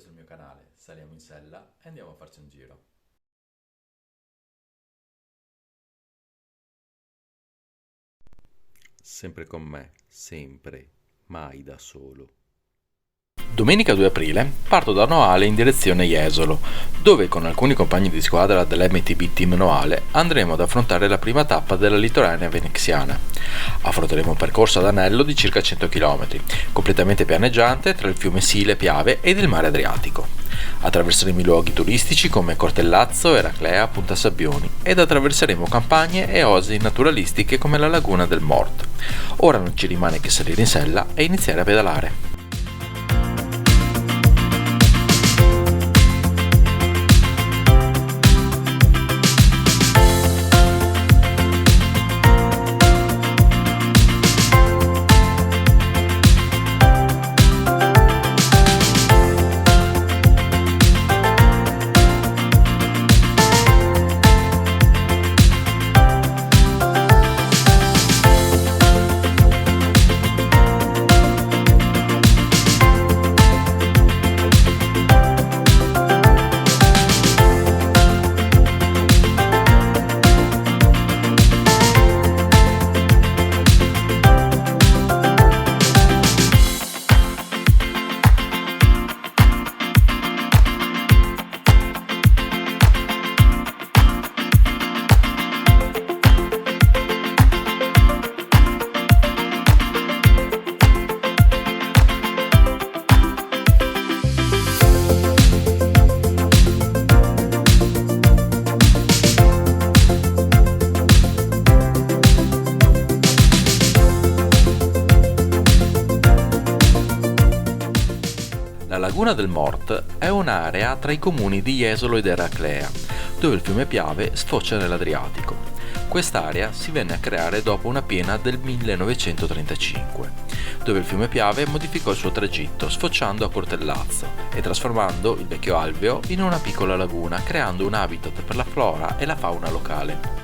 sul mio canale. Saliamo in sella e andiamo a farci un giro. Sempre con me, sempre, mai da solo. Domenica 2 aprile parto da Noale in direzione Jesolo, dove con alcuni compagni di squadra dell'MTB Team Noale andremo ad affrontare la prima tappa della litoranea veneziana. Affronteremo un percorso ad anello di circa 100 km, completamente pianeggiante tra il fiume Sile Piave ed il mare Adriatico. Attraverseremo i luoghi turistici come Cortellazzo, Eraclea, Punta Sabbioni ed attraverseremo campagne e oasi naturalistiche come la laguna del Mort. Ora non ci rimane che salire in sella e iniziare a pedalare. La laguna del Mort è un'area tra i comuni di Jesolo ed Eraclea, dove il fiume Piave sfocia nell'Adriatico. Quest'area si venne a creare dopo una piena del 1935, dove il fiume Piave modificò il suo tragitto sfociando a Cortellazzo e trasformando il vecchio alveo in una piccola laguna, creando un habitat per la flora e la fauna locale.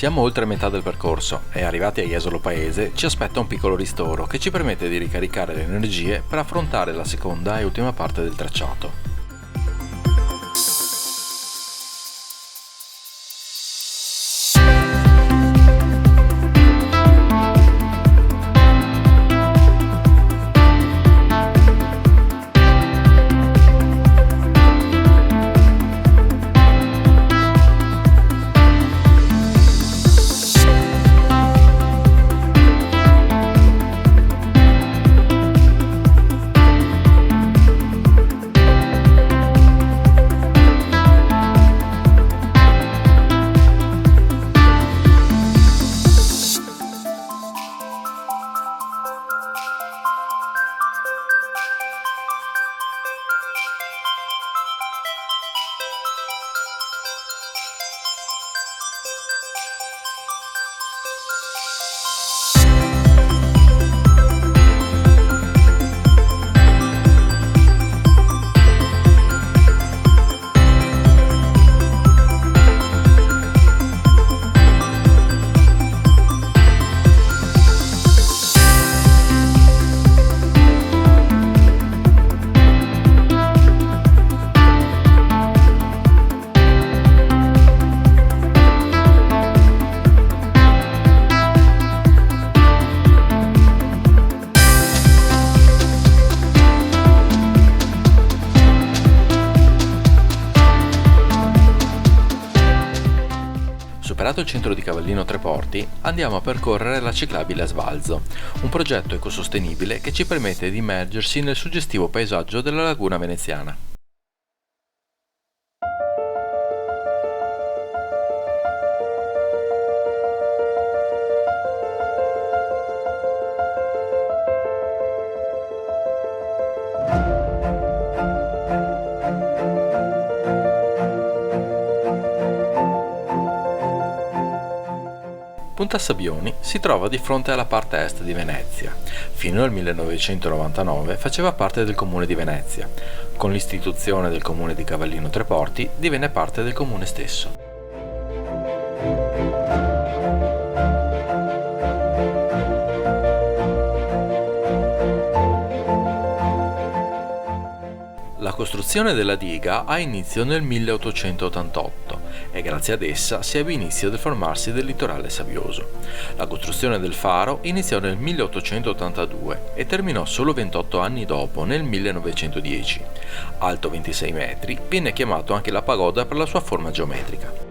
Siamo oltre metà del percorso e arrivati a Jesolo Paese ci aspetta un piccolo ristoro che ci permette di ricaricare le energie per affrontare la seconda e ultima parte del tracciato. Superato il centro di Cavallino Treporti, andiamo a percorrere la ciclabile a Svalzo, un progetto ecosostenibile che ci permette di immergersi nel suggestivo paesaggio della laguna veneziana. Punta Sabbioni si trova di fronte alla parte est di Venezia. Fino al 1999 faceva parte del comune di Venezia. Con l'istituzione del comune di Cavallino Treporti divenne parte del comune stesso. La costruzione della diga ha inizio nel 1888 e grazie ad essa si ebbe inizio del formarsi del litorale sabbioso. La costruzione del faro iniziò nel 1882 e terminò solo 28 anni dopo, nel 1910. Alto 26 metri, viene chiamato anche la pagoda per la sua forma geometrica.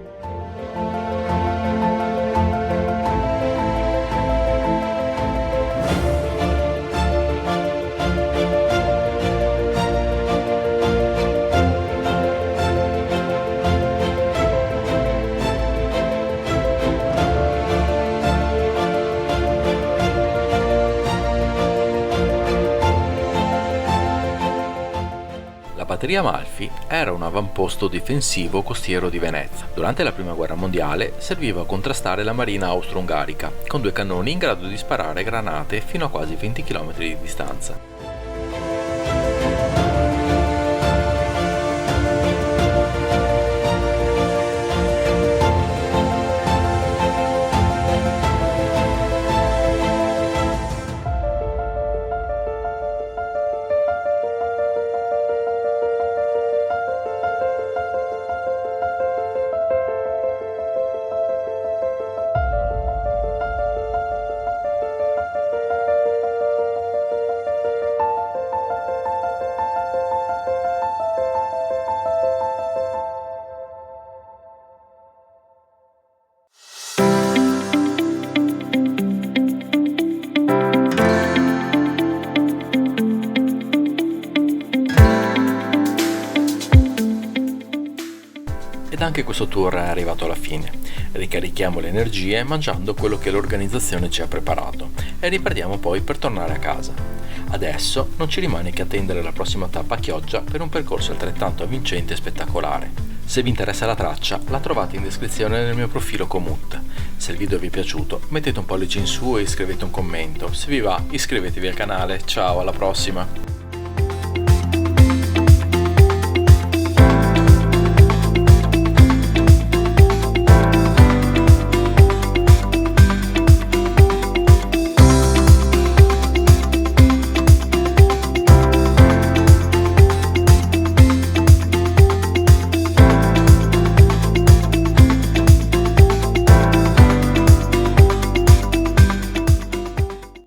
La batteria Amalfi era un avamposto difensivo costiero di Venezia. Durante la Prima Guerra Mondiale serviva a contrastare la marina austro-ungarica, con 2 cannoni in grado di sparare granate fino a quasi 20 km di distanza. Ed anche questo tour è arrivato alla fine. Ricarichiamo le energie mangiando quello che l'organizzazione ci ha preparato e ripartiamo poi per tornare a casa. Adesso non ci rimane che attendere la prossima tappa a Chioggia per un percorso altrettanto avvincente e spettacolare. Se vi interessa la traccia, la trovate in descrizione nel mio profilo Komoot. Se il video vi è piaciuto, mettete un pollice in su e scrivete un commento. Se vi va, iscrivetevi al canale. Ciao, alla prossima!